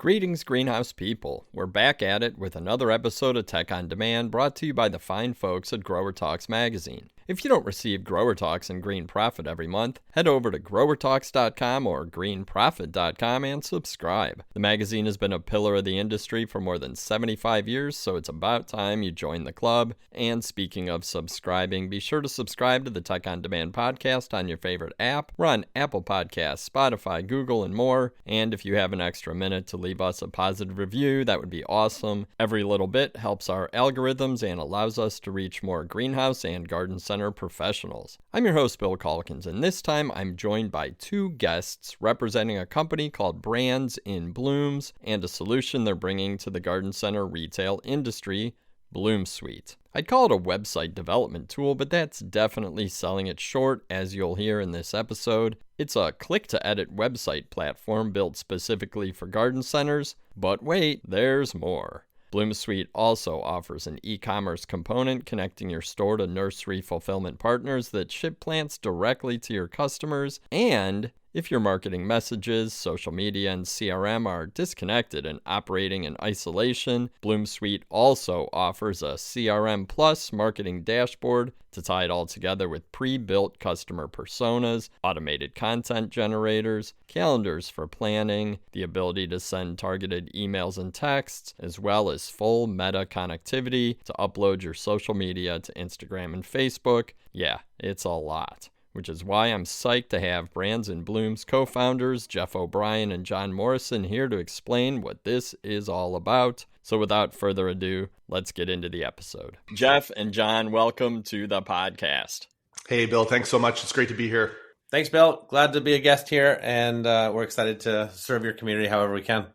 Greetings, greenhouse people. We're back at it with another episode of Tech on Demand brought to you by the fine folks at Growertalks magazine. If you don't receive Grower Talks and Green Profit every month, head over to growertalks.com or greenprofit.com and subscribe. The magazine has been a pillar of the industry for more than 75 years, so it's about time you join the club. And speaking of subscribing, be sure to subscribe to the Tech on Demand podcast on your favorite app. We're on Apple Podcasts, Spotify, Google, and more. And if you have an extra minute to leave us a positive review, that would be awesome. Every little bit helps our algorithms and allows us to reach more greenhouse and garden center professionals. I'm your host, Bill Calkins, and this time I'm joined by two guests representing a company called Brands in Blooms and a solution they're bringing to the garden center retail industry, BloomSuite. I'd call it a website development tool, but that's definitely selling it short, as you'll hear in this episode. It's a click-to-edit website platform built specifically for garden centers, but wait, there's more. BloomSuite also offers an e-commerce component connecting your store to nursery fulfillment partners that ship plants directly to your customers. And if your marketing messages, social media, and CRM are disconnected and operating in isolation, BloomSuite also offers a CRM Plus marketing dashboard to tie it all together with pre-built customer personas, automated content generators, calendars for planning, the ability to send targeted emails and texts, as well as full meta connectivity to upload your social media to Instagram and Facebook. Yeah, it's a lot. Which is why I'm psyched to have Brands in Bloom's co-founders, Jeff O'Brien and John Morrison, here to explain what this is all about. So without further ado, let's get into the episode. Jeff and John, welcome to the podcast. Hey, Bill. Thanks so much. It's great to be here. Thanks, Bill. Glad to be a guest here, and we're excited to serve your community however we can.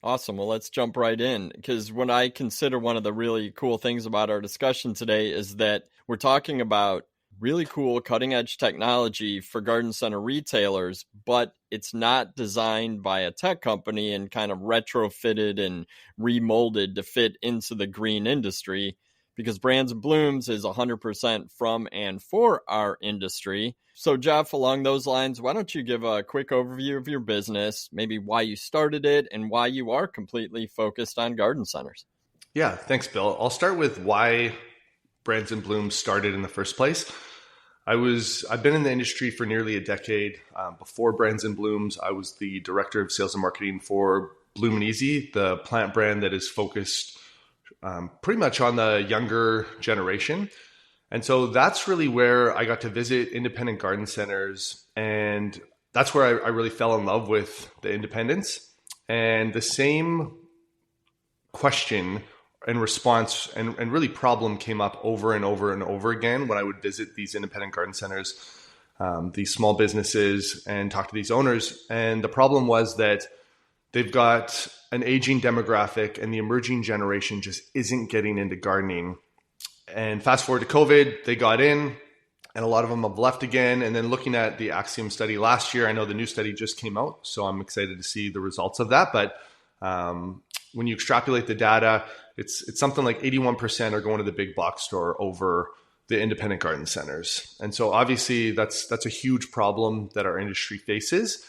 Awesome. Well, let's jump right in, because what I consider one of the really cool things about our discussion today is that we're talking about really cool cutting-edge technology for garden center retailers, but it's not designed by a tech company and kind of retrofitted and remolded to fit into the green industry, because Brands and Blooms is 100% from and for our industry. So Jeff, along those lines, why don't you give a quick overview of your business, maybe why you started it and why you are completely focused on garden centers? Yeah, thanks, Bill. I'll start with why Brands and Blooms started in the first place. I've been in the industry for nearly a decade. Before Brands and Blooms, I was the director of sales and marketing for Bloom and Easy, the plant brand that is focused pretty much on the younger generation. And so that's really where I got to visit independent garden centers. And that's where I really fell in love with the independents. And the same question and response and really problem came up over and over and over again when I would visit these independent garden centers, these small businesses, and talk to these owners. And the problem was that they've got an aging demographic and the emerging generation just isn't getting into gardening. And fast forward to COVID, they got in and a lot of them have left again. And then looking at the Axiom study last year, I know the new study just came out, so I'm excited to see the results of that. But when you extrapolate the data, it's something like 81% are going to the big box store over the independent garden centers. And so obviously that's a huge problem that our industry faces.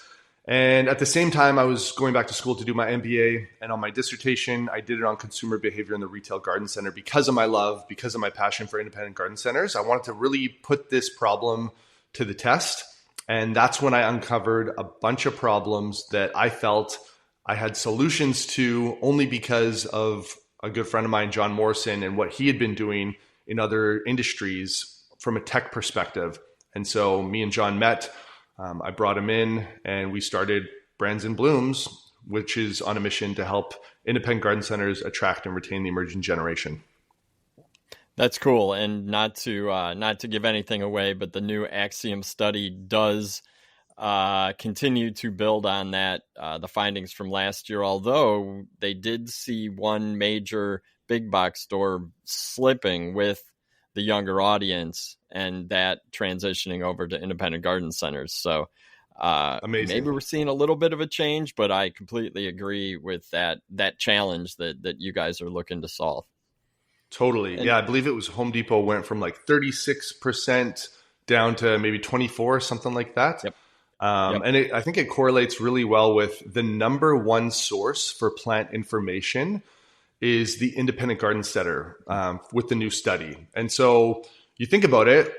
And at the same time, I was going back to school to do my MBA, and on my dissertation, I did it on consumer behavior in the retail garden center because of my love, because of my passion for independent garden centers. I wanted to really put this problem to the test. And that's when I uncovered a bunch of problems that I felt I had solutions to only because of a good friend of mine, John Morrison, and what he had been doing in other industries from a tech perspective. And so me and John met. I brought him in and we started Brands and Blooms, which is on a mission to help independent garden centers attract and retain the emerging generation. That's cool. And not to give anything away, but the new Axiom study does continue to build on that, the findings from last year, although they did see one major big box store slipping with the younger audience and that transitioning over to independent garden centers. So Amazing. Maybe we're seeing a little bit of a change, but I completely agree with that challenge that you guys are looking to solve. Totally. And, yeah, I believe it was Home Depot went from like 36% down to maybe 24, something like that. Yep. Yep. I think it correlates really well with the number one source for plant information is the independent garden center with the new study. And so you think about it,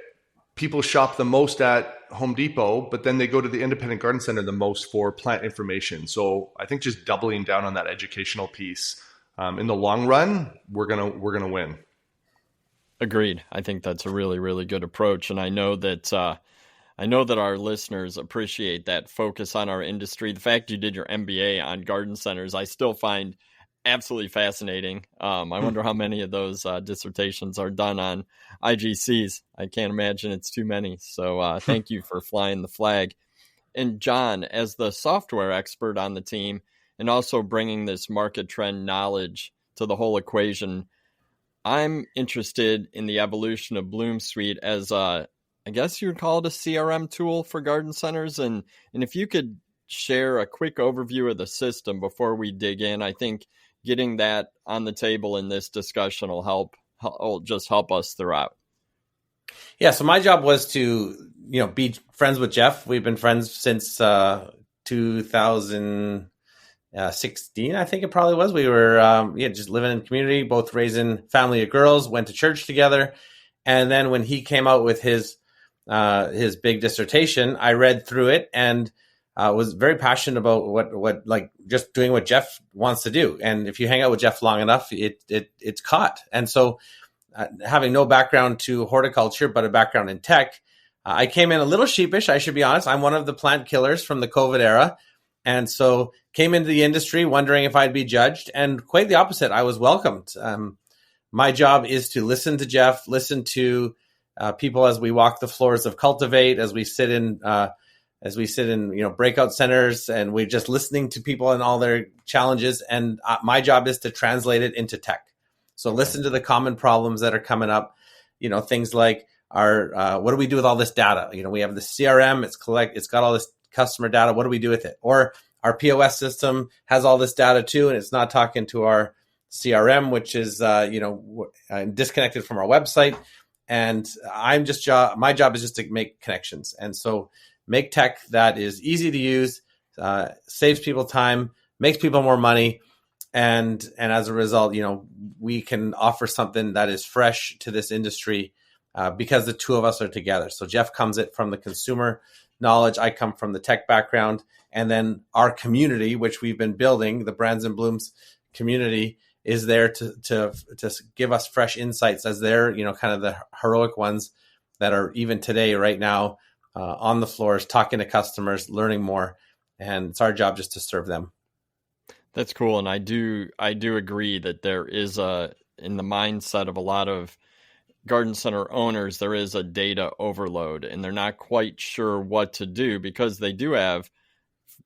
people shop the most at Home Depot, but then they go to the independent garden center the most for plant information. So I think just doubling down on that educational piece in the long run, we're gonna win. Agreed. I think that's a really, really good approach, and I know that our listeners appreciate that focus on our industry. The fact you did your MBA on garden centers, I still find absolutely fascinating. I wonder how many of those dissertations are done on IGCs. I can't imagine it's too many. So thank you for flying the flag. And John, as the software expert on the team and also bringing this market trend knowledge to the whole equation, I'm interested in the evolution of BloomSuite as I guess you'd call it a CRM tool for garden centers. And if you could share a quick overview of the system before we dig in, I think getting that on the table in this discussion will just help us throughout. Yeah. So my job was to, be friends with Jeff. We've been friends since 2016, I think it probably was. We were just living in the community, both raising family of girls, went to church together. And then when he came out with his big dissertation, I read through it and was very passionate about what like just doing what Jeff wants to do. And if you hang out with Jeff long enough, it's caught. And so having no background to horticulture, but a background in tech, I came in a little sheepish, I should be honest. I'm one of the plant killers from the COVID era. And so came into the industry wondering if I'd be judged, and quite the opposite. I was welcomed. My job is to listen to Jeff, listen to people as we walk the floors of Cultivate, as we sit in breakout centers, and we're just listening to people and all their challenges. And my job is to translate it into tech. So listen to the common problems that are coming up. Things like what do we do with all this data? We have the CRM. It's got all this customer data. What do we do with it? Or our POS system has all this data too, and it's not talking to our CRM, which is disconnected from our website. And my job is just to make connections. And so make tech that is easy to use, saves people time, makes people more money. And as a result, we can offer something that is fresh to this industry because the two of us are together. So Jeff comes from the consumer knowledge. I come from the tech background. And then our community, which we've been building, the Brands and Blooms community, is there to give us fresh insights as they're, kind of the heroic ones that are even today, right now, on the floors, talking to customers, learning more. And it's our job just to serve them. That's cool. And I do agree that there is in the mindset of a lot of garden center owners, there is a data overload, and they're not quite sure what to do because they do have,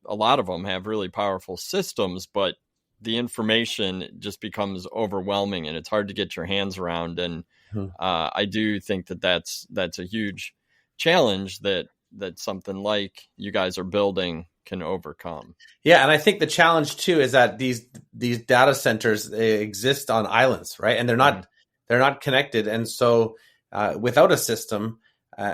a lot of them have really powerful systems, but the information just becomes overwhelming and it's hard to get your hands around. And I do think that's a huge challenge that something like you guys are building can overcome. Yeah. And I think the challenge too is that these data centers, they exist on islands, right? And they're not connected. And so without a system,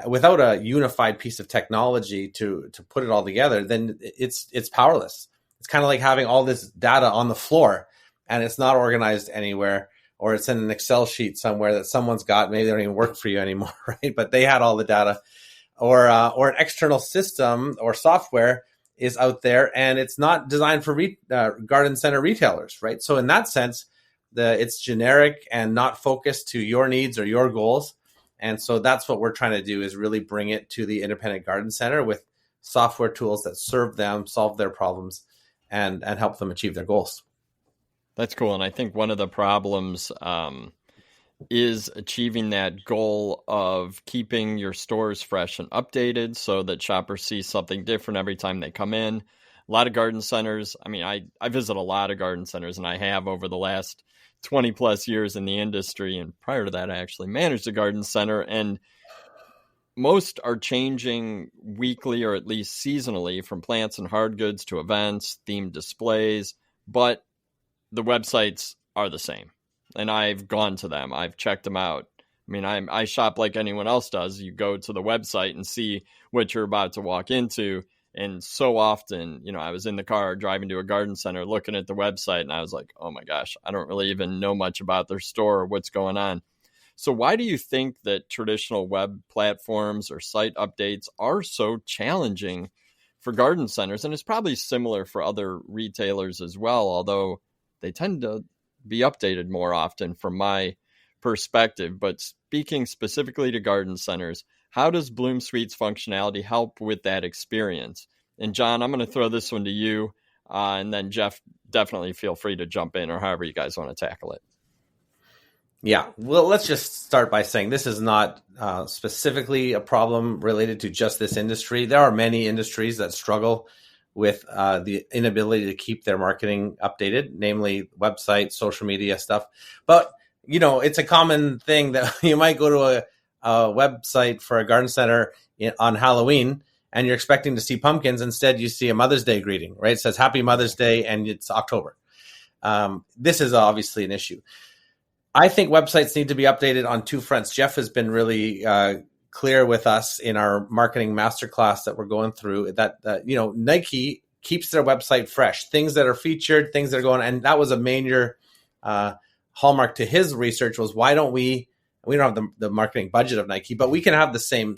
without a unified piece of technology to put it all together, then it's powerless. It's kind of like having all this data on the floor and it's not organized anywhere, or it's in an Excel sheet somewhere that someone's got. Maybe they don't even work for you anymore, right? But they had all the data, or an external system or software is out there and it's not designed for garden center retailers, right? So in that sense, it's generic and not focused to your needs or your goals. And so that's what we're trying to do, is really bring it to the independent garden center with software tools that serve them, solve their problems, and help them achieve their goals. That's cool. And I think one of the problems is achieving that goal of keeping your stores fresh and updated so that shoppers see something different every time they come in. A lot of garden centers, I visit a lot of garden centers, and I have over the last 20 plus years in the industry. And prior to that, I actually managed a garden center, and most are changing weekly or at least seasonally, from plants and hard goods to events, themed displays, but the websites are the same. And I've gone to them. I've checked them out. I shop like anyone else does. You go to the website and see what you're about to walk into. And so often, I was in the car driving to a garden center looking at the website and I was like, oh my gosh, I don't really even know much about their store or what's going on. So why do you think that traditional web platforms or site updates are so challenging for garden centers? And it's probably similar for other retailers as well, although they tend to be updated more often from my perspective. But speaking specifically to garden centers, how does BloomSuite's functionality help with that experience? And John, I'm going to throw this one to you, and then Jeff, definitely feel free to jump in or however you guys want to tackle it. Yeah, well, let's just start by saying this is not specifically a problem related to just this industry. There are many industries that struggle with the inability to keep their marketing updated, namely websites, social media stuff. But, it's a common thing that you might go to a website for a garden center on Halloween and you're expecting to see pumpkins. Instead, you see a Mother's Day greeting, right? It says Happy Mother's Day and it's October. This is obviously an issue. I think websites need to be updated on two fronts. Jeff has been really clear with us in our marketing masterclass that we're going through that, Nike keeps their website fresh, things that are featured, things that are going, and that was a major hallmark to his research was why don't we don't have the marketing budget of Nike, but we can have the same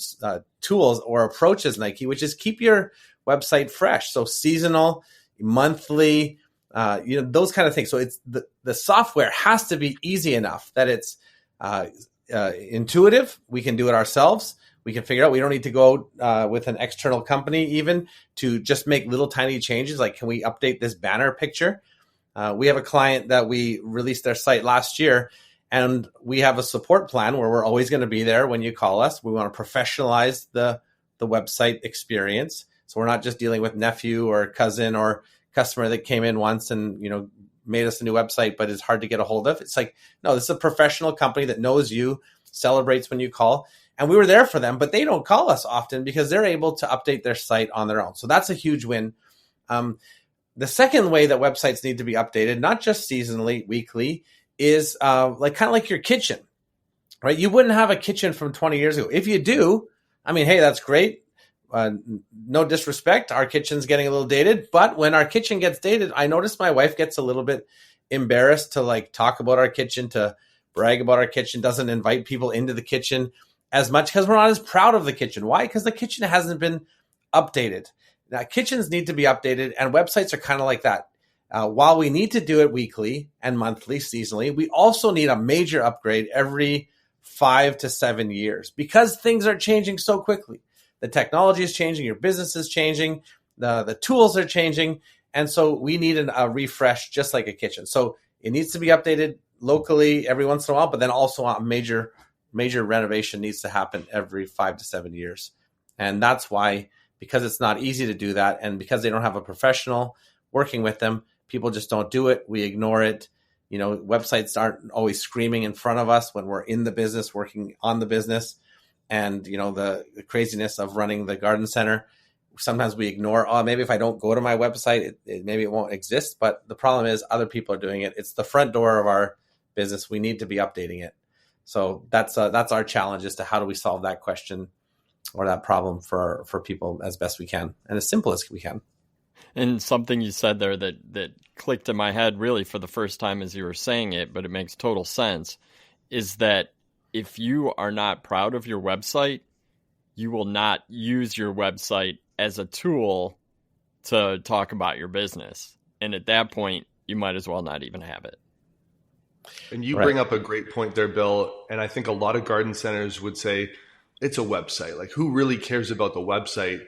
tools or approach as Nike, which is keep your website fresh. So seasonal, monthly, those kind of things. So it's the software has to be easy enough that it's intuitive. We can do it ourselves. We can figure out. We don't need to go with an external company even to just make little tiny changes. Like, can we update this banner picture? We have a client that we released their site last year, and we have a support plan where we're always going to be there when you call us. We want to professionalize the website experience. So we're not just dealing with nephew or cousin or customer that came in once and, made us a new website, but is hard to get a hold of. It's like, no, this is a professional company that knows you, celebrates when you call. And we were there for them, but they don't call us often because they're able to update their site on their own. So that's a huge win. The second way that websites need to be updated, not just seasonally, weekly, is kind of like your kitchen, right? You wouldn't have a kitchen from 20 years ago. If you do, hey, that's great. No disrespect. Our kitchen's getting a little dated, but when our kitchen gets dated, I notice my wife gets a little bit embarrassed to talk about our kitchen, to brag about our kitchen, doesn't invite people into the kitchen as much because we're not as proud of the kitchen. Why? Because the kitchen hasn't been updated. Now, kitchens need to be updated, and websites are kind of like that. While we need to do it weekly and monthly, seasonally, we also need a major upgrade every 5 to 7 years because things are changing so quickly. The technology is changing, your business is changing, the tools are changing, and so we need a refresh just like a kitchen. So it needs to be updated locally every once in a while, but then also a major renovation needs to happen every 5 to 7 years. And that's why, because it's not easy to do that, and because they don't have a professional working with them, people just don't do it. We ignore it. Websites aren't always screaming in front of us when we're in the business, working on the business. And, the craziness of running the garden center, sometimes we ignore, maybe if I don't go to my website, maybe it won't exist. But the problem is other people are doing it. It's the front door of our business. We need to be updating it. So that's our challenge as to how do we solve that question or that problem for people as best we can and as simple as we can. And something you said there that clicked in my head really for the first time as you were saying it, but it makes total sense, is that if you are not proud of your website, you will not use your website as a tool to talk about your business. And at that point, you might as well not even have it. And you bring up a great point there, Bill. And I think a lot of garden centers would say it's a website. Like, who really cares about the website?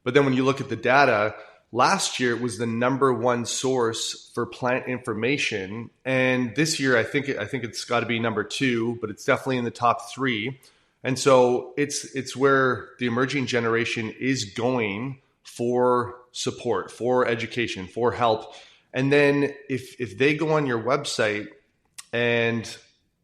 But then when you look at the data, last year it was the number one source for plant information, and this year I think it's got to be number 2, but it's definitely in the top 3. And so it's where the emerging generation is going for support, for education, for help. And then if they go on your website and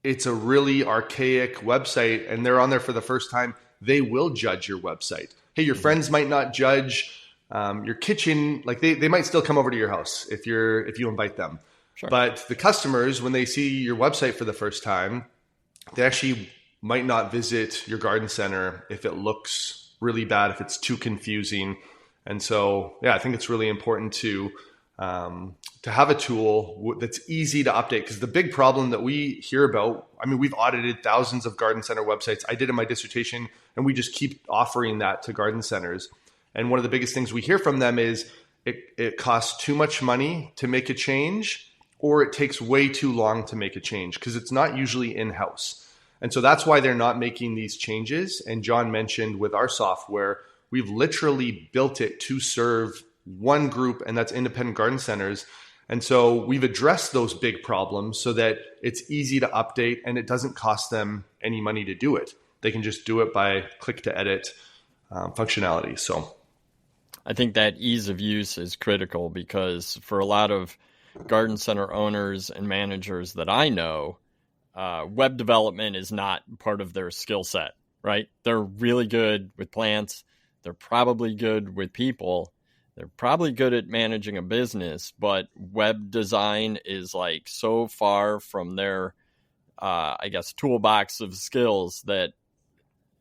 it's a really archaic website and they're on there for the first time, they will judge your website. Hey, your friends might not judge your kitchen, like they might still come over to your house if you invite them. Sure. But the customers, when they see your website for the first time, they actually might not visit your garden center if it looks really bad, if it's too confusing. And so, yeah, I think it's really important to have a tool that's easy to update. Because the big problem that we hear about, I mean, we've audited thousands of garden center websites. I did in my dissertation, and we just keep offering that to garden centers. And one of the biggest things we hear from them is it costs too much money to make a change, or it takes way too long to make a change because it's not usually in-house. And so that's why they're not making these changes. And John mentioned with our software, we've literally built it to serve one group, and that's independent garden centers. And so we've addressed those big problems so that it's easy to update and it doesn't cost them any money to do it. They can just do it by click to edit functionality. So I think that ease of use is critical because for a lot of garden center owners and managers that I know, web development is not part of their skill set, right? They're really good with plants. They're probably good with people. They're probably good at managing a business, but web design is like so far from their, toolbox of skills that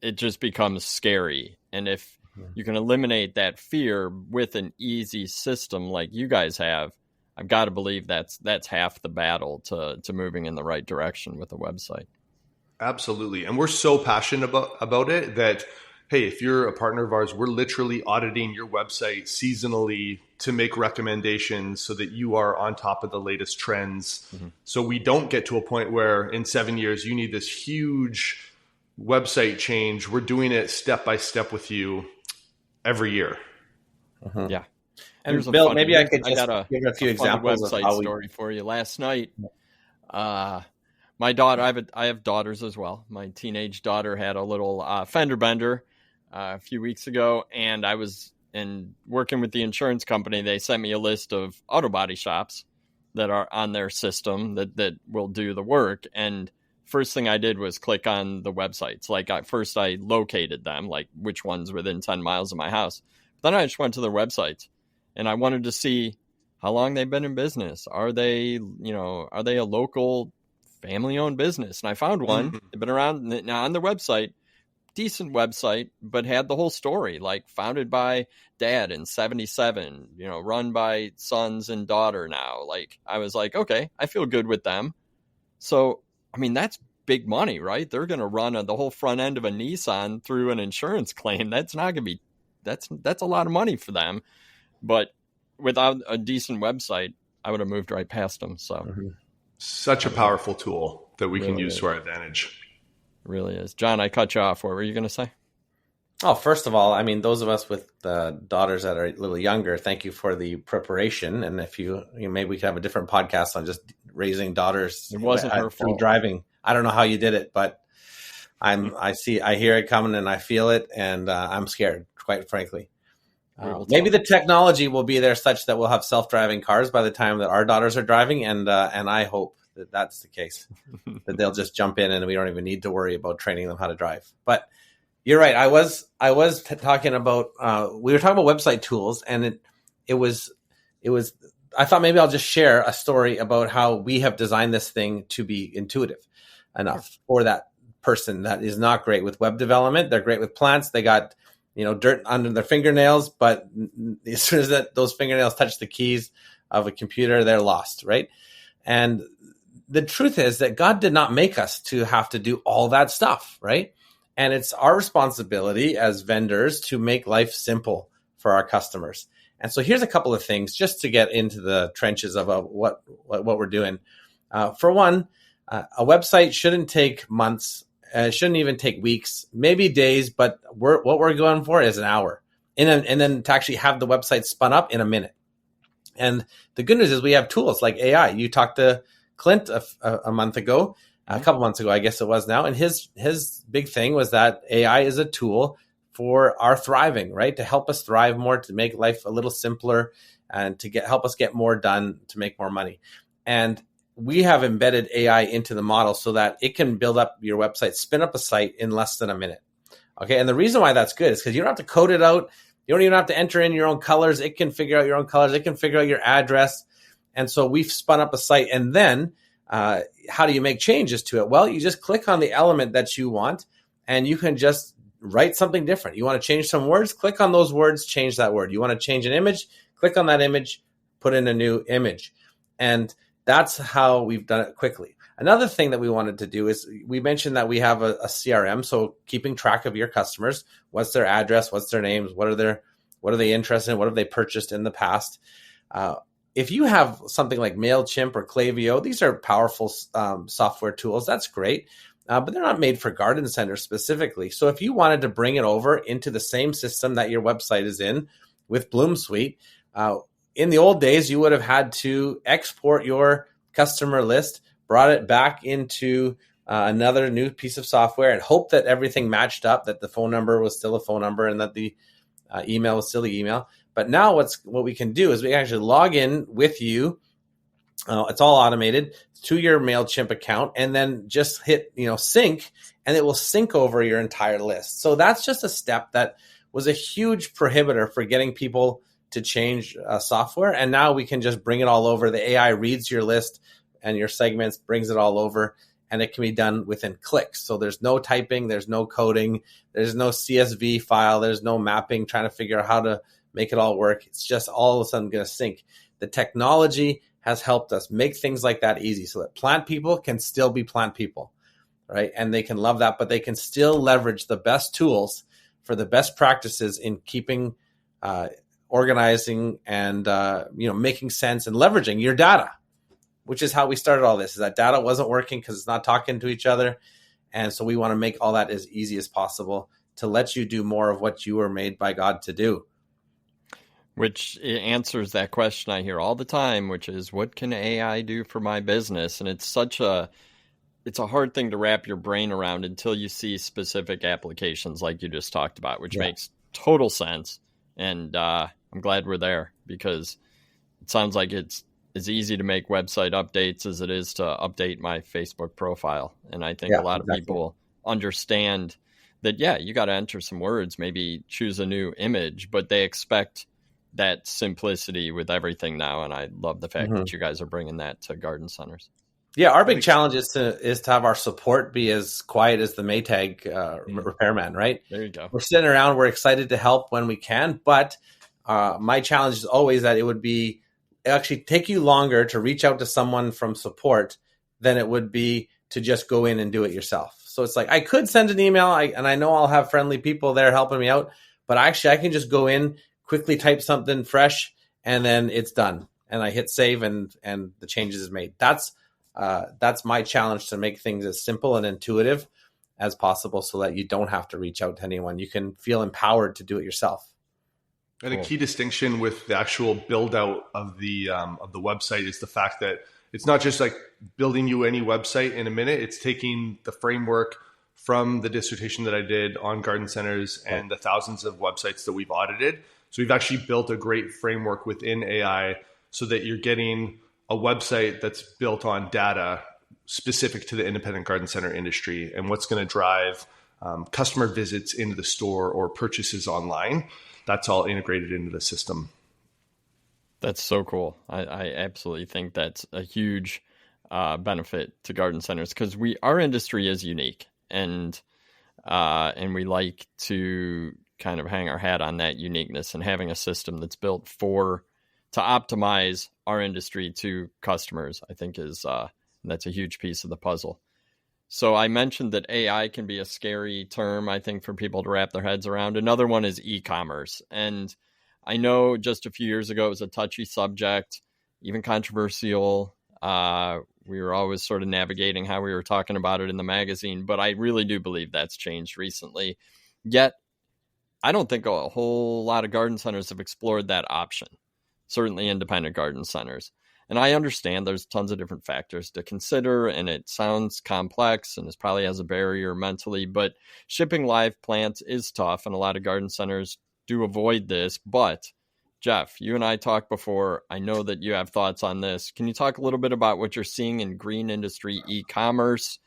it just becomes scary. And if you can eliminate that fear with an easy system like you guys have, I've got to believe that's half the battle to moving in the right direction with a website. Absolutely. And we're so passionate about it that, hey, if you're a partner of ours, we're literally auditing your website seasonally to make recommendations so that you are on top of the latest trends. Mm-hmm. So we don't get to a point where in 7 years you need this huge website change. We're doing it step by step with you every year. Mm-hmm. Yeah. And Bill, maybe I could just give a few examples of website story for you. Last night, my daughter, I have daughters as well. My teenage daughter had a little fender bender a few weeks ago, and I was working with the insurance company. They sent me a list of auto body shops that are on their system that will do the work. And first thing I did was click on the websites. Like first I located them, like which ones within 10 miles of my house. Then I just went to their websites. And I wanted to see how long they've been in business. Are they a local family-owned business? And I found one. Mm-hmm. They've been around now on their website, decent website, but had the whole story, like founded by dad in 1977, run by sons and daughter now. Like I was like, okay, I feel good with them. So, I mean, that's big money, right? They're going to run the whole front end of a Nissan through an insurance claim. That's not going to be, that's a lot of money for them. But without a decent website, I would have moved right past them. So, such a powerful tool that we can use to our advantage. It really is. John, I cut you off. What were you going to say? Oh, first of all, I mean, those of us with daughters that are a little younger, thank you for the preparation. And if you maybe we could have a different podcast on just raising daughters. It wasn't her fault. Driving. I don't know how you did it, but I hear it coming and I feel it, and I'm scared, quite frankly. Maybe the technology will be there such that we'll have self-driving cars by the time that our daughters are driving, and I hope that that's the case, that they'll just jump in and we don't even need to worry about training them how to drive. But you're right. I was talking about we were talking about website tools, and it was. I thought maybe I'll just share a story about how we have designed this thing to be intuitive enough for that person that is not great with web development. They're great with plants. They got dirt under their fingernails, but as soon as those fingernails touch the keys of a computer, they're lost, right? And the truth is that God did not make us to have to do all that stuff, right? And it's our responsibility as vendors to make life simple for our customers. And so here's a couple of things just to get into the trenches of what we're doing. For one, a website shouldn't take months. It shouldn't even take weeks, maybe days, but what we're going for is an hour. And then to actually have the website spun up in a minute. And the good news is we have tools like AI. You talked to Clint a month ago, a couple months ago, I guess it was now. And his big thing was that AI is a tool for our thriving, right? To help us thrive more, to make life a little simpler, and to help us get more done, to make more money. And we have embedded AI into the model so that it can build up your website, spin up a site in less than a minute. Okay. And the reason why that's good is because you don't have to code it out. You don't even have to enter in your own colors. It can figure out your own colors. It can figure out your address. And so we've spun up a site. And then how do you make changes to it? Well, you just click on the element that you want, and you can just write something different. You want to change some words, click on those words, change that word. You want to change an image, click on that image, put in a new image. And that's how we've done it quickly. Another thing that we wanted to do is we mentioned that we have a CRM. So keeping track of your customers, what's their address, what's their names, what are they interested in, what have they purchased in the past. If you have something like MailChimp or Klaviyo, these are powerful software tools. That's great. But they're not made for garden centers specifically. So if you wanted to bring it over into the same system that your website is in with BloomSuite, in the old days, you would have had to export your customer list, brought it back into another new piece of software and hope that everything matched up, that the phone number was still a phone number and that the email was still the email. But now what we can do is we actually log in with you. It's all automated to your MailChimp account and then just hit, sync, and it will sync over your entire list. So that's just a step that was a huge prohibitor for getting people to change software. And now we can just bring it all over. The AI reads your list and your segments, brings it all over, and it can be done within clicks. So there's no typing, there's no coding, there's no CSV file, there's no mapping, trying to figure out how to make it all work. It's just all of a sudden going to sync. The technology has helped us make things like that easy so that plant people can still be plant people, right? And they can love that, but they can still leverage the best tools for the best practices in keeping, organizing and, making sense and leveraging your data, which is how we started all this, is that data wasn't working because it's not talking to each other. And so we want to make all that as easy as possible to let you do more of what you were made by God to do. Which answers that question I hear all the time, which is, what can AI do for my business? And it's it's a hard thing to wrap your brain around until you see specific applications like you just talked about, which makes total sense. And I'm glad we're there, because it sounds like it's as easy to make website updates as it is to update my Facebook profile. And I think a lot of people understand that, you got to enter some words, maybe choose a new image, but they expect that simplicity with everything now. And I love the fact that you guys are bringing that to garden centers. Yeah, our big challenge is to have our support be as quiet as the Maytag repairman, right? There you go. We're sitting around, we're excited to help when we can, but my challenge is always that it would be actually take you longer to reach out to someone from support than it would be to just go in and do it yourself. So it's like, I could send an email, and I know I'll have friendly people there helping me out, but actually I can just go in, quickly type something fresh, and then it's done. And I hit save and the changes is made. That's my challenge, to make things as simple and intuitive as possible so that you don't have to reach out to anyone. You can feel empowered to do it yourself. And a key distinction with the actual build out of the website is the fact that it's not just like building you any website in a minute. It's taking the framework from the dissertation that I did on garden centers and the thousands of websites that we've audited. So we've actually built a great framework within AI so that you're getting a website that's built on data specific to the independent garden center industry and what's going to drive customer visits into the store or purchases online. That's all integrated into the system. That's so cool. I absolutely think that's a huge benefit to garden centers, because our industry is unique, and we like to kind of hang our hat on that uniqueness, and having a system that's built to optimize our industry to customers, I think that's a huge piece of the puzzle. So I mentioned that AI can be a scary term, I think, for people to wrap their heads around. Another one is e-commerce. And I know just a few years ago it was a touchy subject, even controversial. We were always sort of navigating how we were talking about it in the magazine, but I really do believe that's changed recently. Yet, I don't think a whole lot of garden centers have explored that option, certainly independent garden centers. And I understand there's tons of different factors to consider, and it sounds complex and it probably has a barrier mentally, but shipping live plants is tough, and a lot of garden centers do avoid this. But Jeff, you and I talked before. I know that you have thoughts on this. Can you talk a little bit about what you're seeing in green industry e-commerce,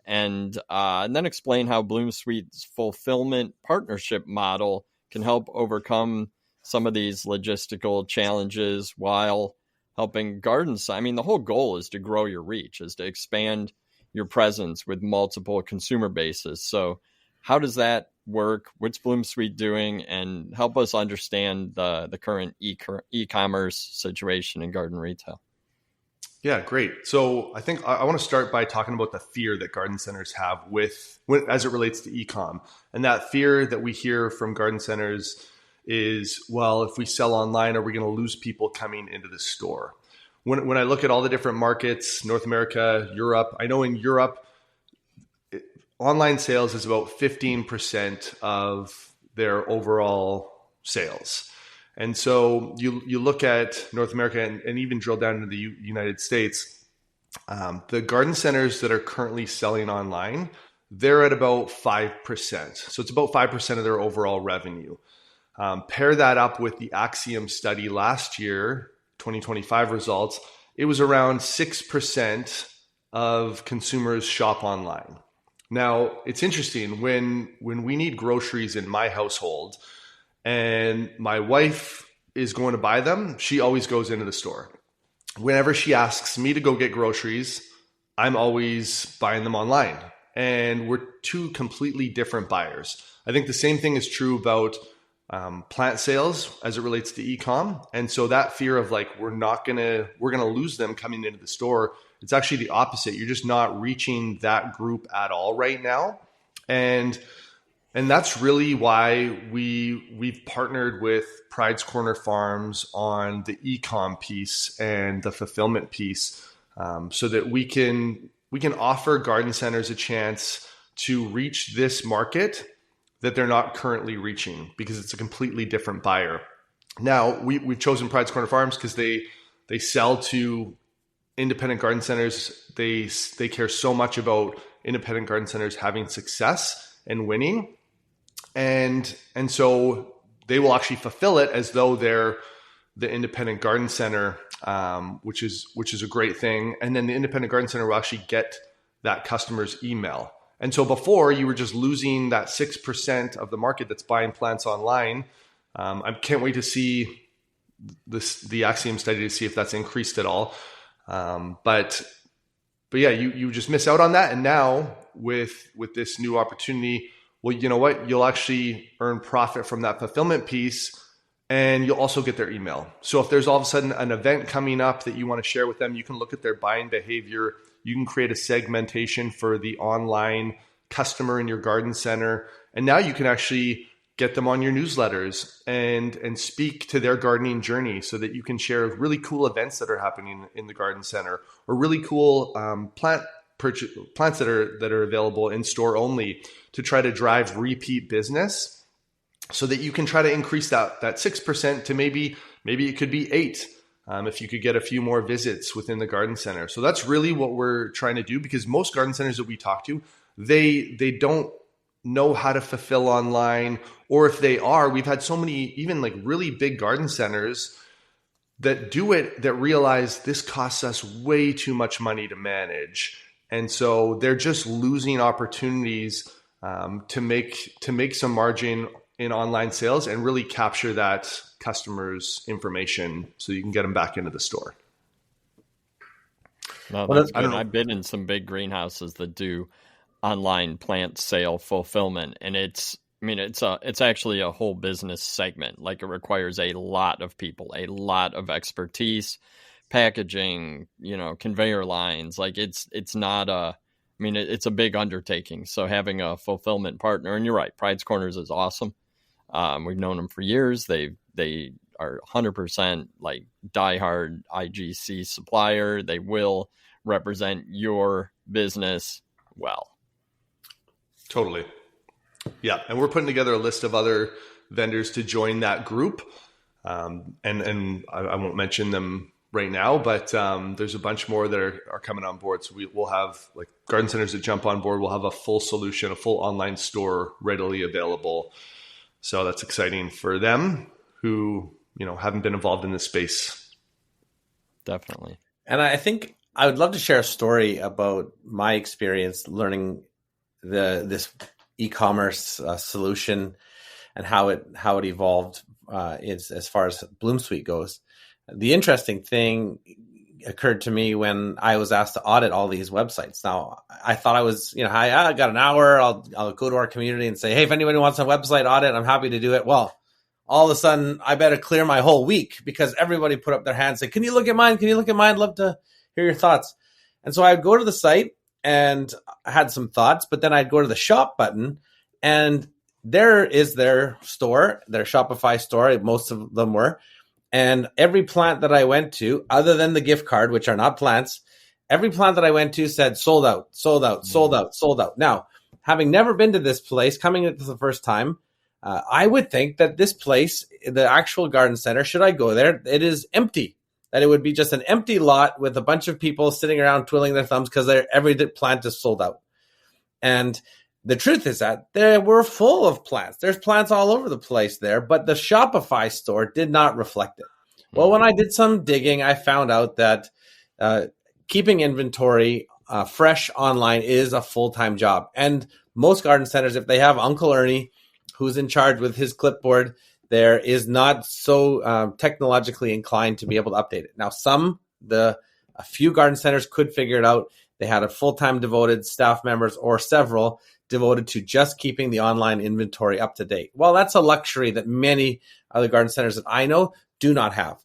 and then explain how BloomSuite's fulfillment partnership model can help overcome some of these logistical challenges while helping gardens? I mean, the whole goal is to grow your reach, is to expand your presence with multiple consumer bases. So How does that work? What's BloomSuite doing? And help us understand the current e-commerce situation in garden retail. Yeah, great. So I think I want to start by talking about the fear that garden centers have as it relates to e-com. And that fear that we hear from garden centers is, well, if we sell online, are we going to lose people coming into the store? When I look at all the different markets, North America, Europe, I know in Europe, online sales is about 15% of their overall sales. And so you look at North America and even drill down into the United States, the garden centers that are currently selling online, they're at about 5%. So it's about 5% of their overall revenue. Pair that up with the Axiom study last year, 2025 results, it was around 6% of consumers shop online. Now, it's interesting when we need groceries in my household, and my wife is going to buy them, she always goes into the store. Whenever she asks me to go get groceries, I'm always buying them online. And we're two completely different buyers. I think the same thing is true about plant sales as it relates to e-com. And so that fear of like, we're going to lose them coming into the store, it's actually the opposite. You're just not reaching that group at all right now. And that's really why we've partnered with Pride's Corner Farms on the e-com piece and the fulfillment piece, so that we can offer garden centers a chance to reach this market that they're not currently reaching, because it's a completely different buyer. Now, we've chosen Pride's Corner Farms because they sell to independent garden centers. They care so much about independent garden centers having success and winning. And so they will actually fulfill it as though they're the independent garden center, which is a great thing. And then the independent garden center will actually get that customer's email. And so before, you were just losing that 6% of the market that's buying plants online. I can't wait to see the Axiom study to see if that's increased at all. But yeah, you just miss out on that. And now with this new opportunity, well, you know what? You'll actually earn profit from that fulfillment piece, and you'll also get their email. So if there's all of a sudden an event coming up that you want to share with them, you can look at their buying behavior. You can create a segmentation for the online customer in your garden center. And now you can actually get them on your newsletters and speak to their gardening journey, so that you can share really cool events that are happening in the garden center, or really cool plants that are available in store only, to try to drive repeat business, so that you can try to increase that 6% to maybe it could be 8%, if you could get a few more visits within the garden center. So that's really what we're trying to do, because most garden centers that we talk to, they don't know how to fulfill online, or if they are, we've had so many even like really big garden centers that do it that realize this costs us way too much money to manage. And so they're just losing opportunities to make some margin in online sales and really capture that customer's information so you can get them back into the store. No, that's good. I've been in some big greenhouses that do online plant sale fulfillment, and it's actually a whole business segment. Like, it requires a lot of people, a lot of expertise, packaging, conveyor lines. Like, it's a big undertaking. So having a fulfillment partner, and you're right, Pride's Corners is awesome. We've known them for years. They are 100% like diehard IGC supplier. They will represent your business well. Totally. Yeah. And we're putting together a list of other vendors to join that group. And I won't mention them right now, but there's a bunch more that are coming on board. So we'll have like garden centers that jump on board. We'll have a full solution, a full online store readily available. So that's exciting for them who, haven't been involved in this space. Definitely. And I think I would love to share a story about my experience learning this e-commerce solution and how it evolved as far as BloomSuite goes. The interesting thing, occurred to me when I was asked to audit all these websites. Now, I thought I was, I got an hour. I'll go to our community and say, hey, if anybody wants a website audit, I'm happy to do it. Well, all of a sudden, I better clear my whole week because everybody put up their hands and say, can you look at mine? Can you look at mine? I'd love to hear your thoughts. And so I'd go to the site and I had some thoughts, but then I'd go to the shop button and there is their store, their Shopify store. Most of them were. And every plant that I went to, other than the gift card, which are not plants, every plant that I went to said sold out, sold out, sold out, sold out. Now, having never been to this place, coming into the first time, I would think that this place, the actual garden center, should I go there, it is empty. That it would be just an empty lot with a bunch of people sitting around twiddling their thumbs because every plant is sold out. And the truth is that they were full of plants. There's plants all over the place there, but the Shopify store did not reflect it. Well, when I did some digging, I found out that keeping inventory fresh online is a full-time job. And most garden centers, if they have Uncle Ernie, who's in charge with his clipboard, there is not so technologically inclined to be able to update it. Now, a few garden centers could figure it out. They had a full-time devoted staff members or several devoted to just keeping the online inventory up to date. Well, that's a luxury that many other garden centers that I know do not have.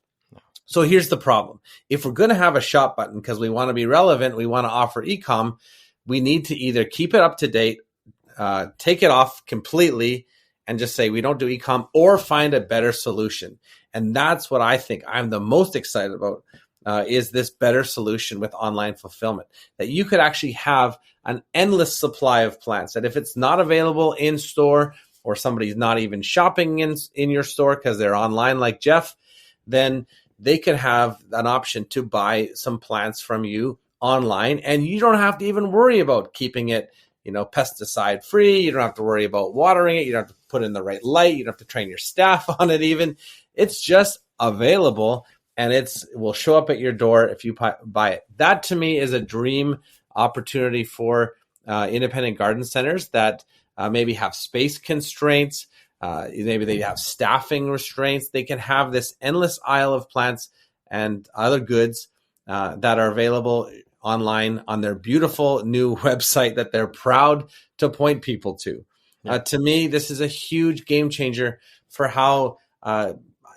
So here's the problem. If we're going to have a shop button because we want to be relevant, we want to offer e-com, we need to either keep it up to date, take it off completely, and just say we don't do e-com, or find a better solution. And that's what I think I'm the most excited about, is this better solution with online fulfillment, that you could actually have an endless supply of plants, that if it's not available in store or somebody's not even shopping in your store because they're online like Jeff, then they could have an option to buy some plants from you online, and you don't have to even worry about keeping it pesticide free. You don't have to worry about watering it. You don't have to put in the right light. You don't have to train your staff on it even. It's just available, and it will show up at your door if you buy it. That to me is a dream opportunity for independent garden centers that maybe have space constraints. Maybe they have staffing restraints. They can have this endless aisle of plants and other goods that are available online on their beautiful new website that they're proud to point people to. To me, this is a huge game changer for how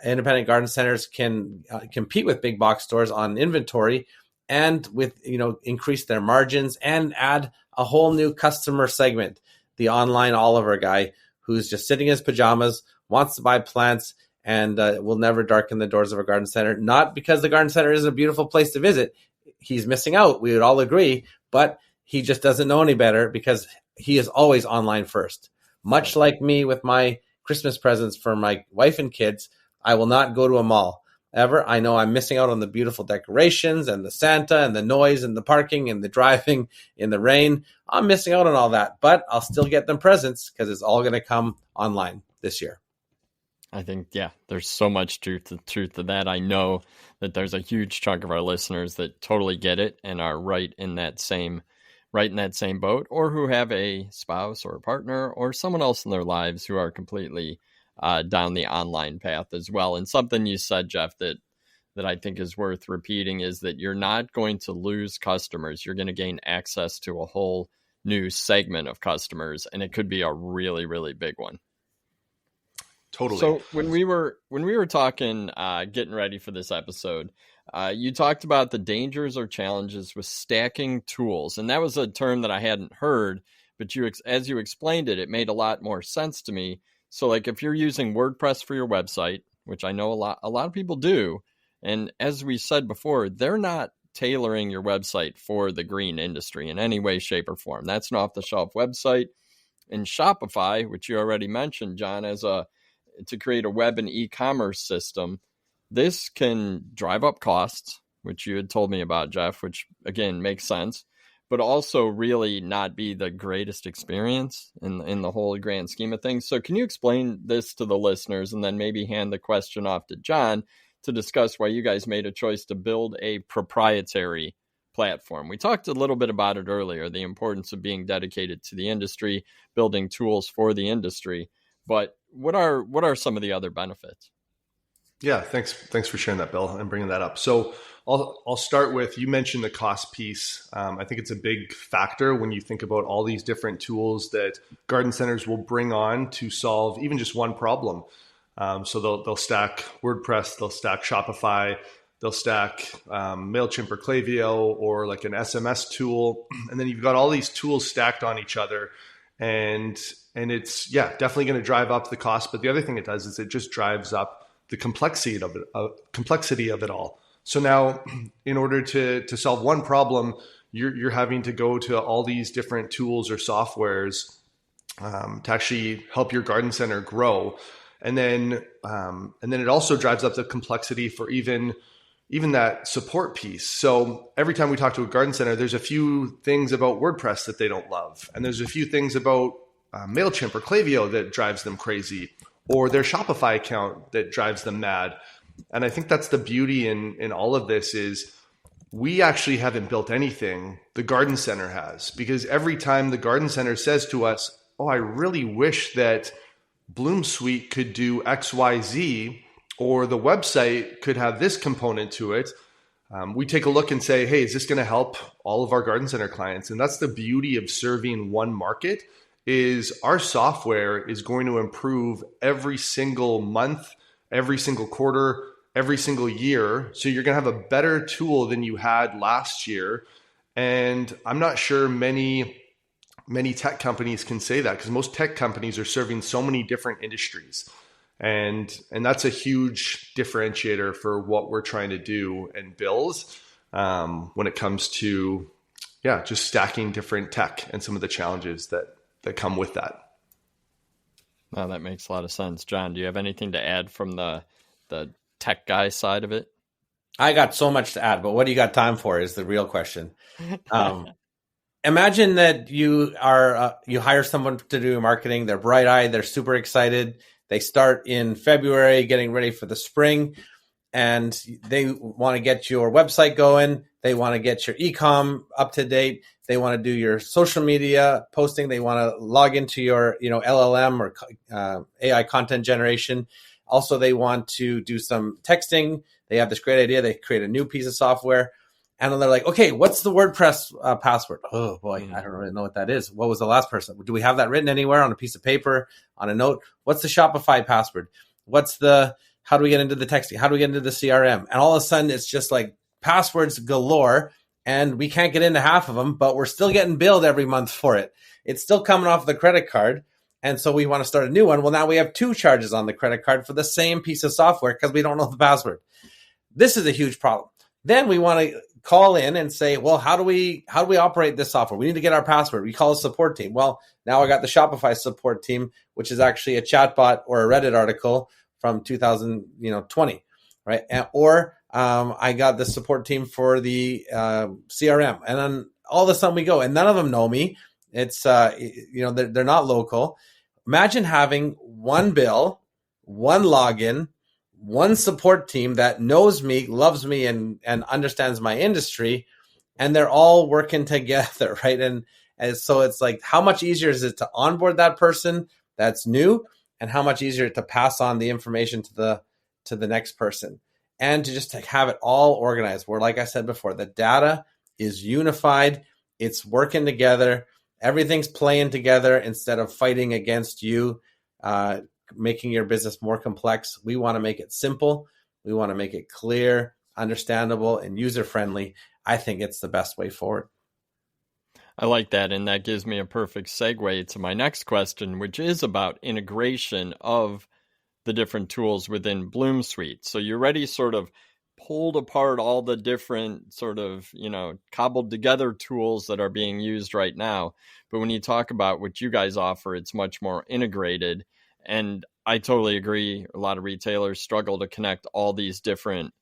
independent garden centers can compete with big box stores on inventory and with increase their margins and add a whole new customer segment, the online Oliver guy who's just sitting in his pajamas, wants to buy plants, and will never darken the doors of a garden center. Not because the garden center isn't a beautiful place to visit. He's missing out, we would all agree, but he just doesn't know any better because he is always online first. Much like me with my Christmas presents for my wife and kids, I will not go to a mall ever. I know I'm missing out on the beautiful decorations and the Santa and the noise and the parking and the driving in the rain. I'm missing out on all that, but I'll still get them presents because it's all going to come online this year. I think, there's so much truth to that. I know that there's a huge chunk of our listeners that totally get it and are right in that same boat, or who have a spouse or a partner or someone else in their lives who are completely down the online path as well. And something you said, Jeff, that I think is worth repeating is that you're not going to lose customers. You're going to gain access to a whole new segment of customers, and it could be a really, really big one. Totally. So when we were talking, getting ready for this episode, you talked about the dangers or challenges with stacking tools, and that was a term that I hadn't heard. But as you explained it, it made a lot more sense to me. So, like, if you're using WordPress for your website, which I know a lot of people do, and as we said before, they're not tailoring your website for the green industry in any way, shape, or form. That's an off-the-shelf website. In Shopify, which you already mentioned, John, to create a web and e-commerce system, this can drive up costs, which you had told me about, Jeff, which again makes sense, but also really not be the greatest experience in the whole grand scheme of things. So can you explain this to the listeners and then maybe hand the question off to John to discuss why you guys made a choice to build a proprietary platform? We talked a little bit about it earlier, the importance of being dedicated to the industry, building tools for the industry, but what are some of the other benefits? Yeah, thanks for sharing that, Bill, and bringing that up. So I'll start with, you mentioned the cost piece. I think it's a big factor when you think about all these different tools that garden centers will bring on to solve even just one problem. So they'll stack WordPress, they'll stack Shopify, they'll stack Mailchimp or Klaviyo or like an SMS tool, and then you've got all these tools stacked on each other, and it's definitely going to drive up the cost. But the other thing it does is it just drives up the complexity of it all. So now, in order to solve one problem, you're having to go to all these different tools or softwares to actually help your garden center grow, and then it also drives up the complexity for even that support piece. So every time we talk to a garden center, there's a few things about WordPress that they don't love, and there's a few things about Mailchimp or Klaviyo that drives them crazy, or their Shopify account that drives them mad. And I think that's the beauty in all of this is we actually haven't built anything, the garden center has, because every time the garden center says to us, oh, I really wish that BloomSuite could do XYZ, or the website could have this component to it, we take a look and say, hey, is this going to help all of our garden center clients? And that's the beauty of serving one market, is our software is going to improve every single month, every single quarter, every single year. So you're going to have a better tool than you had last year. And I'm not sure many tech companies can say that, because most tech companies are serving so many different industries. And that's a huge differentiator for what we're trying to do and build when it comes to, just stacking different tech and some of the challenges that come with that. No, that makes a lot of sense. John, do you have anything to add from the tech guy side of it? I got so much to add, but what do you got time for is the real question. Imagine that you hire someone to do marketing. They're bright-eyed. They're super excited. They start in February, getting ready for the spring, and they want to get your website going. They want to get your e-com up to date. They want to do your social media posting. They want to log into your, LLM or AI content generation. Also, they want to do some texting. They have this great idea. They create a new piece of software, and then they're like, okay, what's the WordPress password? Oh boy, I don't really know what that is. What was the last person? Do we have that written anywhere on a piece of paper, on a note? What's the Shopify password? How do we get into the texting? How do we get into the CRM? And all of a sudden, it's just like passwords galore, and we can't get into half of them, but we're still getting billed every month for it. It's still coming off the credit card. And so we want to start a new one. Well, now we have 2 charges on the credit card for the same piece of software because we don't know the password. This is a huge problem. Then we want to call in and say, well, how do we operate this software? We need to get our password. We call a support team. Well, now I got the Shopify support team, which is actually a chatbot or a Reddit article from 2020, right? Or I got the support team for the CRM, and then all of a sudden we go, and none of them know me. It's they're not local. Imagine having one bill, one login, one support team that knows me, loves me, and understands my industry, and they're all working together, right? And so it's like, how much easier is it to onboard that person that's new, and how much easier to pass on the information to the next person, and to just have it all organized, where, like I said before, the data is unified, it's working together, everything's playing together instead of fighting against you, making your business more complex. We want to make it simple. We want to make it clear, understandable, and user-friendly. I think it's the best way forward. I like that, and that gives me a perfect segue to my next question, which is about integration of the different tools within BloomSuite. So you already sort of pulled apart all the different sort of, cobbled together tools that are being used right now. But when you talk about what you guys offer, it's much more integrated. And I totally agree. A lot of retailers struggle to connect all these different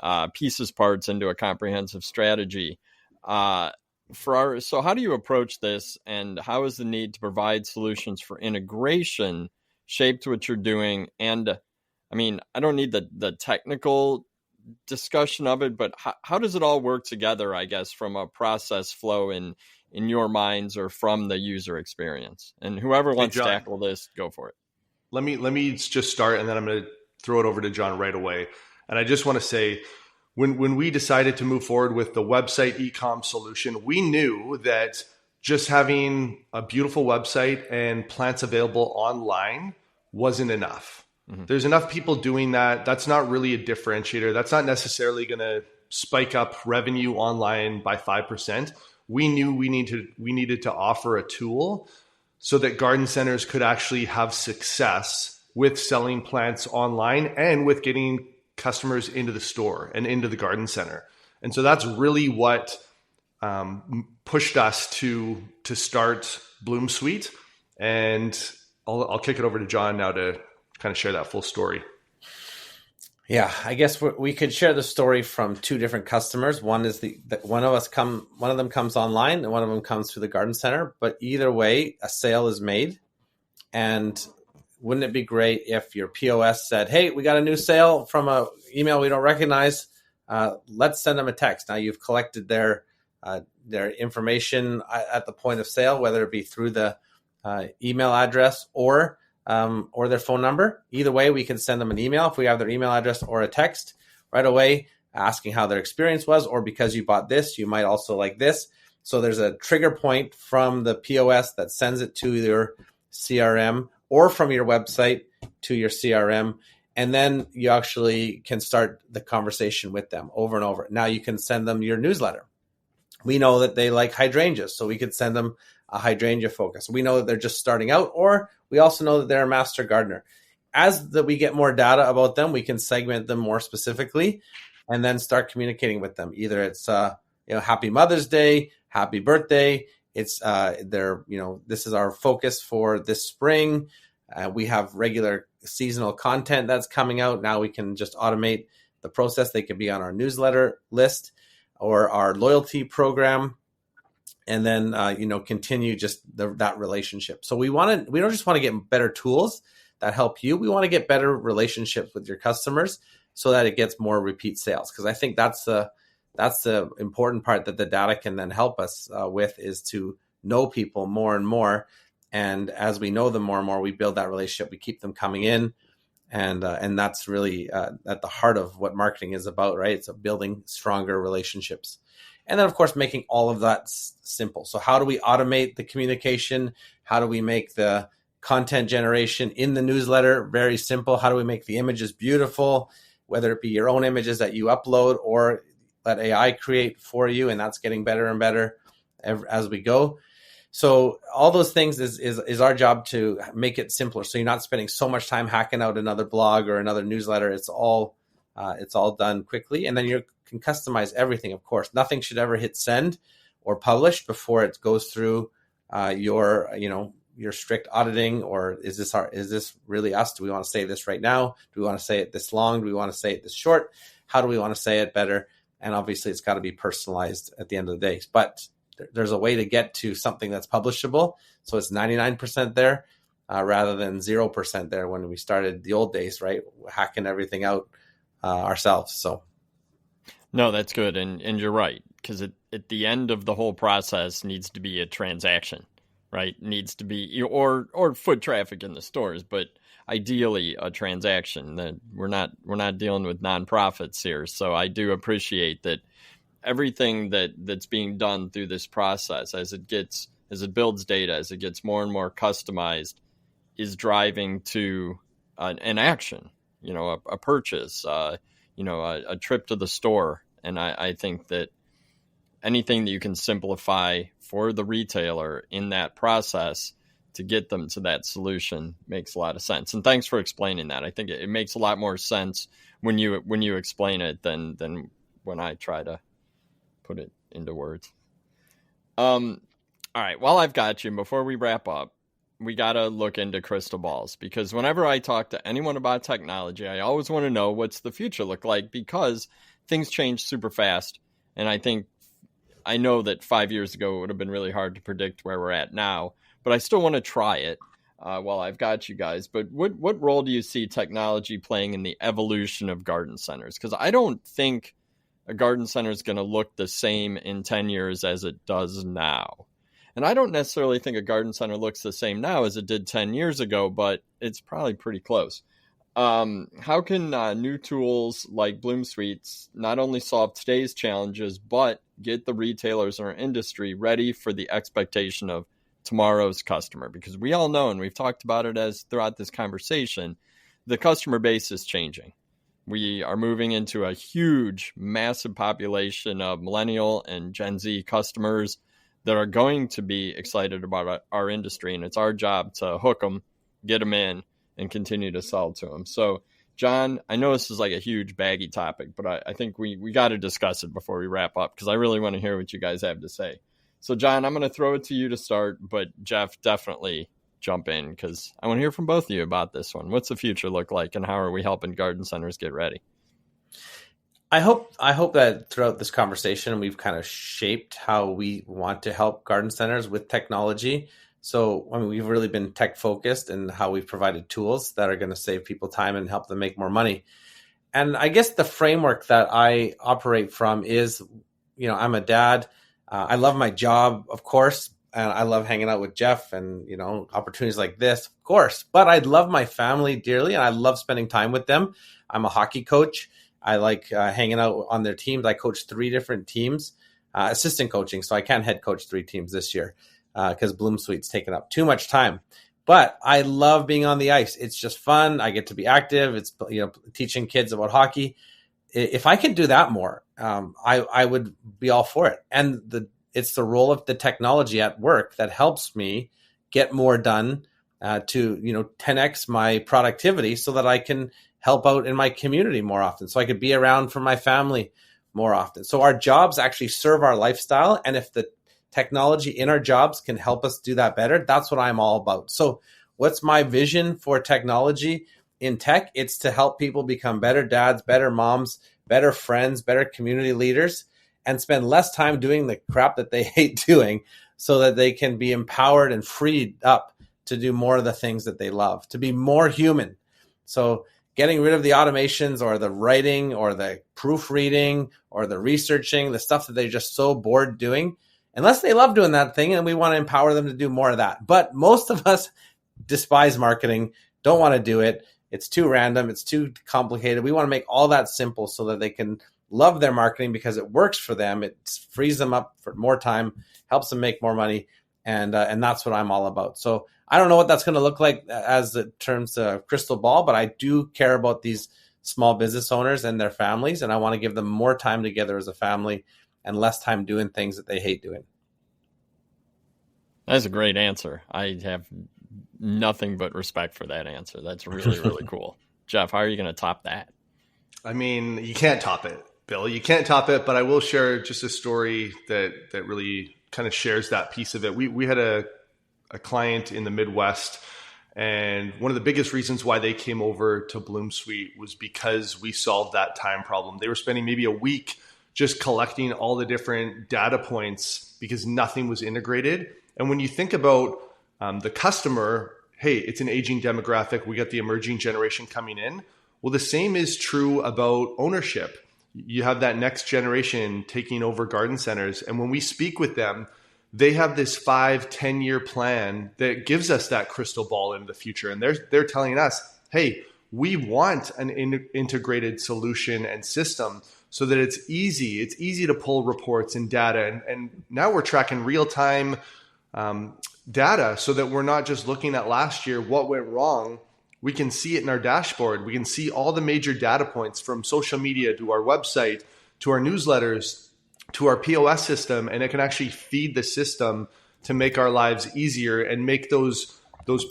parts into a comprehensive strategy. So how do you approach this, and how is the need to provide solutions for integration shaped what you're doing? And I mean, I don't need the technical discussion of it, but how does it all work together, I guess, from a process flow in your minds, or from the user experience? And whoever wants to tackle this, go for it. Let me just start, and then I'm going to throw it over to John right away. And I just want to say, when we decided to move forward with the website e-com solution, we knew that just having a beautiful website and plants available online wasn't enough. Mm-hmm. There's enough people doing that. That's not really a differentiator. That's not necessarily going to spike up revenue online by 5%. We knew we needed to offer a tool so that garden centers could actually have success with selling plants online and with getting customers into the store and into the garden center. And so that's really what pushed us to start BloomSuite. And I'll kick it over to John now to kind of share that full story. Yeah, I guess we could share the story from two different customers. One is one of them comes online and one of them comes through the garden center. But either way, a sale is made. And wouldn't it be great if your POS said, "Hey, we got a new sale from a email we don't recognize. Let's send them a text." Now you've collected their information at the point of sale, whether it be through the email address or their phone number. Either way, we can send them an email if we have their email address, or a text right away asking how their experience was, or because you bought this, you might also like this. So there's a trigger point from the POS that sends it to your CRM, or from your website to your CRM. And then you actually can start the conversation with them over and over. Now you can send them your newsletter. We know that they like hydrangeas, so we could send them a hydrangea focus. We know that they're just starting out, or we also know that they're a master gardener. As we get more data about them, we can segment them more specifically and then start communicating with them. Either it's Happy Mother's Day, Happy Birthday. It's this is our focus for this spring. We have regular seasonal content that's coming out. Now we can just automate the process. They can be on our newsletter list or our loyalty program, and then continue just that relationship. So we don't just want to get better tools that help you. We want to get better relationships with your customers so that it gets more repeat sales. Because I think that's the important part that the data can then help us with, is to know people more and more. And as we know them more and more, we build that relationship. We keep them coming in. And that's really at the heart of what marketing is about, right? It's building stronger relationships. And then, of course, making all of that simple. So how do we automate the communication? How do we make the content generation in the newsletter very simple? How do we make the images beautiful, whether it be your own images that you upload or let AI create for you? And that's getting better and better as we go. So all those things is our job to make it simpler. So you're not spending so much time hacking out another blog or another newsletter. It's all done quickly. And then you can customize everything, of course. Nothing should ever hit send or publish before it goes through your strict auditing. Or is this really us? Do we want to say this right now? Do we want to say it this long? Do we want to say it this short? How do we want to say it better? And obviously it's got to be personalized at the end of the day. But there's a way to get to something that's publishable. So it's 99% there rather than 0% there when we started the old days, right? Hacking everything out ourselves. So. No, that's good. And you're right, because at the end of the whole process needs to be a transaction, right? Needs to be, or foot traffic in the stores, but ideally a transaction. That we're not dealing with nonprofits here. So I do appreciate that everything that's being done through this process, as it builds data, as it gets more and more customized, is driving to an action, a purchase, a trip to the store. And I think that anything that you can simplify for the retailer in that process to get them to that solution makes a lot of sense. And thanks for explaining that. I think it makes a lot more sense when you explain it than when I try to put it into words. All right. While I've got you, before we wrap up, we got to look into crystal balls, because whenever I talk to anyone about technology, I always want to know what's the future look like, because things change super fast. And I know that 5 years ago, it would have been really hard to predict where we're at now, but I still want to try it while I've got you guys. But what role do you see technology playing in the evolution of garden centers? Because I don't think a garden center is going to look the same in 10 years as it does now. And I don't necessarily think a garden center looks the same now as it did 10 years ago, but it's probably pretty close. How can new tools like BloomSuite not only solve today's challenges, but get the retailers in our industry ready for the expectation of tomorrow's customer? Because we all know, and we've talked about it as throughout this conversation, the customer base is changing. We are moving into a huge, massive population of millennial and Gen Z customers that are going to be excited about our industry. And it's our job to hook them, get them in, and continue to sell to them. So, John, I know this is like a huge baggy topic, but I think we got to discuss it before we wrap up, because I really want to hear what you guys have to say. So, John, I'm going to throw it to you to start, but Jeff, definitely jump in, because I want to hear from both of you about this one. What's the future look like, and how are we helping garden centers get ready? I hope that throughout this conversation, we've kind of shaped how we want to help garden centers with technology. So, I mean, we've really been tech focused in how we've provided tools that are going to save people time and help them make more money. And I guess the framework that I operate from is, I'm a dad. I love my job, of course, and I love hanging out with Jeff and, opportunities like this, of course. But I love my family dearly, and I love spending time with them. I'm a hockey coach. I like hanging out on their teams. I coach 3 different teams, assistant coaching, so I can't head coach 3 teams this year because BloomSuite's taken up too much time. But I love being on the ice. It's just fun. I get to be active. It's teaching kids about hockey. If I could do that more, I would be all for it. And it's the role of the technology at work that helps me get more done to 10x my productivity, so that I can help out in my community more often, so I could be around for my family more often. So our jobs actually serve our lifestyle, and if the technology in our jobs can help us do that better, that's what I'm all about. So what's my vision for technology in tech? It's to help people become better dads, better moms, better friends, better community leaders, and spend less time doing the crap that they hate doing, so that they can be empowered and freed up to do more of the things that they love, to be more human. So getting rid of the automations or the writing or the proofreading or the researching, the stuff that they're just so bored doing, unless they love doing that thing, and we want to empower them to do more of that. But most of us despise marketing, don't want to do it. It's too random. It's too complicated. We want to make all that simple so that they can love their marketing because it works for them. It frees them up for more time, helps them make more money. And that's what I'm all about. So I don't know what that's going to look like as it terms of crystal ball, but I do care about these small business owners and their families. And I want to give them more time together as a family and less time doing things that they hate doing. That's a great answer. I have nothing but respect for that answer. That's really, really cool. Jeff, how are you going to top that? I mean, you can't top it, Bill. You can't top it, but I will share just a story that really kind of shares that piece of it. We had a client in the Midwest, and one of the biggest reasons why they came over to BloomSuite was because we solved that time problem. They were spending maybe a week just collecting all the different data points because nothing was integrated. And when you think about the customer, hey, it's an aging demographic. We got the emerging generation coming in. Well, the same is true about ownership. You have that next generation taking over garden centers. And when we speak with them, they have this 5-10 year plan that gives us that crystal ball into the future. And they're telling us, hey, we want an integrated solution and system so that it's easy. It's easy to pull reports and data. And now we're tracking real-time data so that we're not just looking at last year, what went wrong. We can see it in our dashboard. We can see all the major data points from social media to our website, to our newsletters, to our POS system, and it can actually feed the system to make our lives easier and make those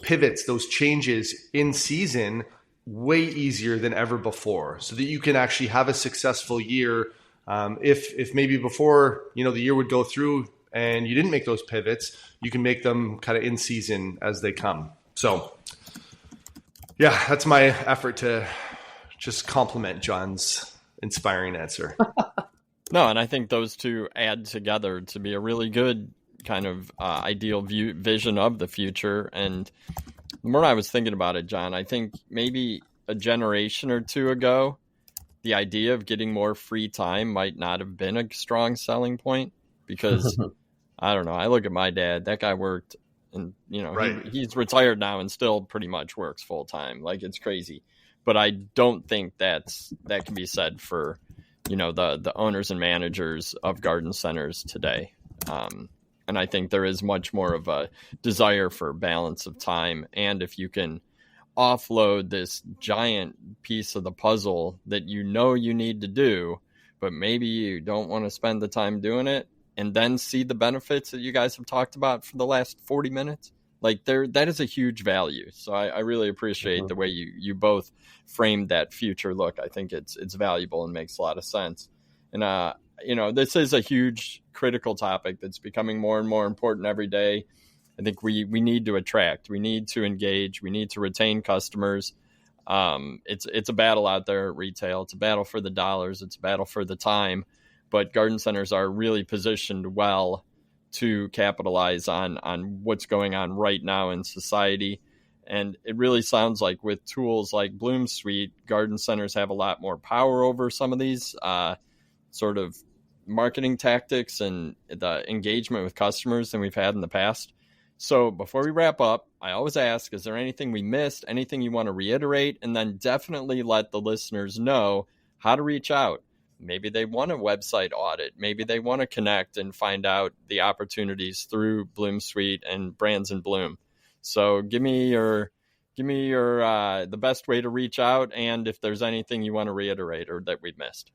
pivots, those changes in season way easier than ever before, so that you can actually have a successful year. If maybe before, the year would go through and you didn't make those pivots, you can make them kind of in season as they come. So yeah, that's my effort to just compliment John's inspiring answer. No, and I think those two add together to be a really good kind of ideal vision of the future. And the more I was thinking about it, John, I think maybe a generation or two ago, the idea of getting more free time might not have been a strong selling point because, I don't know, I look at my dad, that guy worked and, right. he's retired now and still pretty much works full time. Like, it's crazy. but I don't think that can be said for, the owners and managers of garden centers today. And I think there is much more of a desire for balance of time. And if you can offload this giant piece of the puzzle that you need to do, but maybe you don't want to spend the time doing it, and then see the benefits that you guys have talked about for the last 40 minutes, like that is a huge value. So I really appreciate the way you both framed that future look. I think it's valuable and makes a lot of sense. And, this is a huge critical topic that's becoming more and more important every day. I think we need to attract, we need to engage, we need to retain customers. It's a battle out there at retail. It's a battle for the dollars. It's a battle for the time. But garden centers are really positioned well to capitalize on what's going on right now in society. And it really sounds like with tools like BloomSuite, garden centers have a lot more power over some of these sort of marketing tactics and the engagement with customers than we've had in the past. So before we wrap up, I always ask, is there anything we missed, anything you want to reiterate? And then definitely let the listeners know how to reach out. Maybe they want a website audit. Maybe they want to connect and find out the opportunities through BloomSuite and Brands in Bloom. So give me your the best way to reach out, and if there's anything you want to reiterate or that we've missed.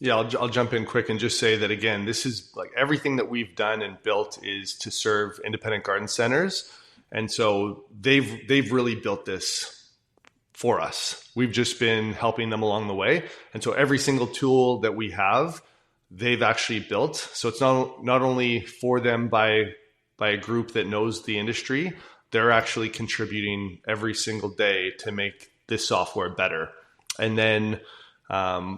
Yeah, I'll jump in quick and just say that, again, this is like everything that we've done and built is to serve independent garden centers. And so they've really built this for us. We've just been helping them along the way. And so every single tool that we have, they've actually built. So it's not only for them by a group that knows the industry, they're actually contributing every single day to make this software better. And then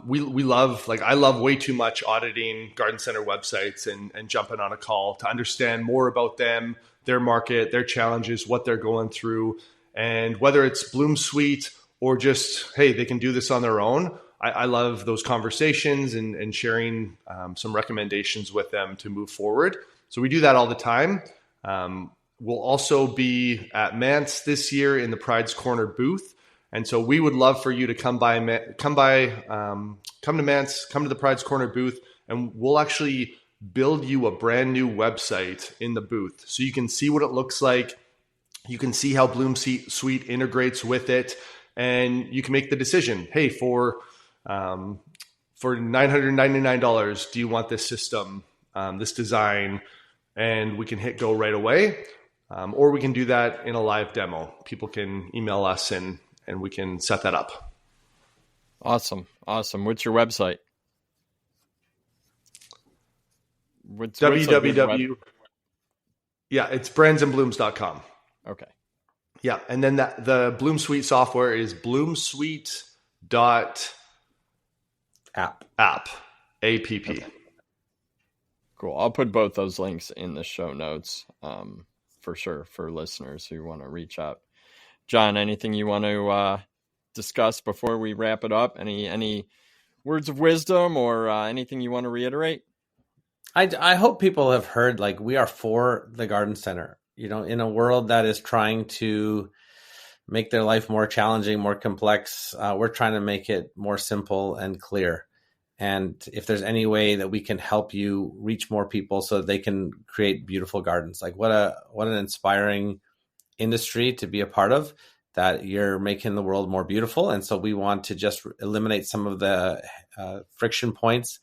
we love, like, I love way too much auditing garden center websites and jumping on a call to understand more about them, their market, their challenges, what they're going through. And whether it's BloomSuite or just, hey, they can do this on their own, I love those conversations and sharing some recommendations with them to move forward. So we do that all the time. We'll also be at Mance this year in the Pride's Corner booth. And so we would love for you to come to Mance, come to the Pride's Corner booth, and we'll actually build you a brand new website in the booth. So you can see what it looks like. You can see how BloomSuite integrates with it, and you can make the decision. Hey, for $999, do you want this system, this design? And we can hit go right away. Or we can do that in a live demo. People can email us and we can set that up. Awesome. What's your website? www. Yeah, it's brandsandblooms.com. Okay. Yeah, and then the BloomSuite software is bloomsuite.app. App. Okay. Cool. I'll put both those links in the show notes for sure for listeners who want to reach out. John, anything you want to discuss before we wrap it up? Any words of wisdom or anything you want to reiterate? I hope people have heard, like, we are for the garden center. In a world that is trying to make their life more challenging, more complex, we're trying to make it more simple and clear. And if there's any way that we can help you reach more people so that they can create beautiful gardens, like what an inspiring industry to be a part of, that you're making the world more beautiful. And so we want to just eliminate some of the friction points.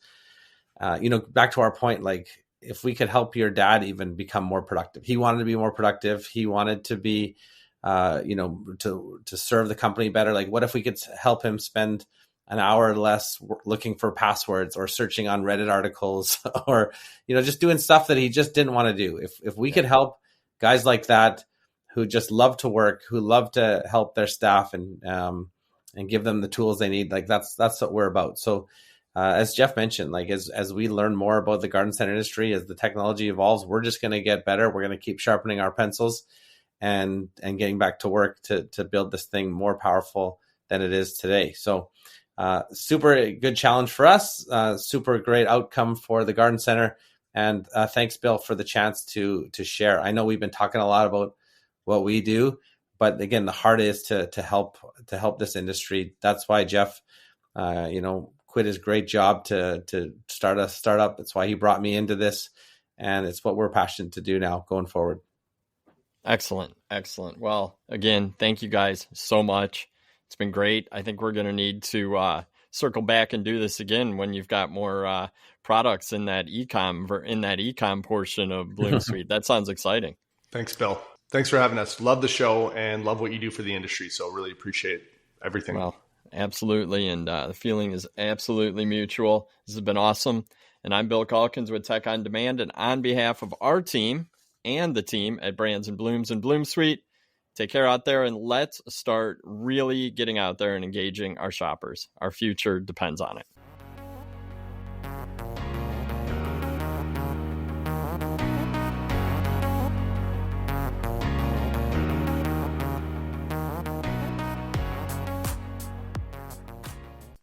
Back to our point, like, if we could help your dad even become more productive, he wanted to be more productive. He wanted to be, to serve the company better. Like, what if we could help him spend an hour or less looking for passwords or searching on Reddit articles or, just doing stuff that he just didn't want to do. If we could help guys like that who just love to work, who love to help their staff and give them the tools they need, like that's what we're about. So as Jeff mentioned, like as we learn more about the garden center industry, as the technology evolves, we're just going to get better. We're going to keep sharpening our pencils and getting back to work to build this thing more powerful than it is today. So super good challenge for us, super great outcome for the garden center. And thanks, Bill, for the chance to share. I know we've been talking a lot about what we do, But again, the heart is to help this industry. That's why Jeff, quit his great job to start a startup. That's why he brought me into this, and it's what we're passionate to do now going forward. Excellent. Well, again, thank you guys so much. It's been great. I think we're going to need to circle back and do this again when you've got more products in that ecom portion of BloomSuite. That sounds exciting. Thanks, Bill. Thanks for having us. Love the show and love what you do for the industry. So really appreciate everything. Well, absolutely. And the feeling is absolutely mutual. This has been awesome. And I'm Bill Calkins with Tech on Demand. And on behalf of our team and the team at Brands and Blooms and BloomSuite, take care out there, and let's start really getting out there and engaging our shoppers. Our future depends on it.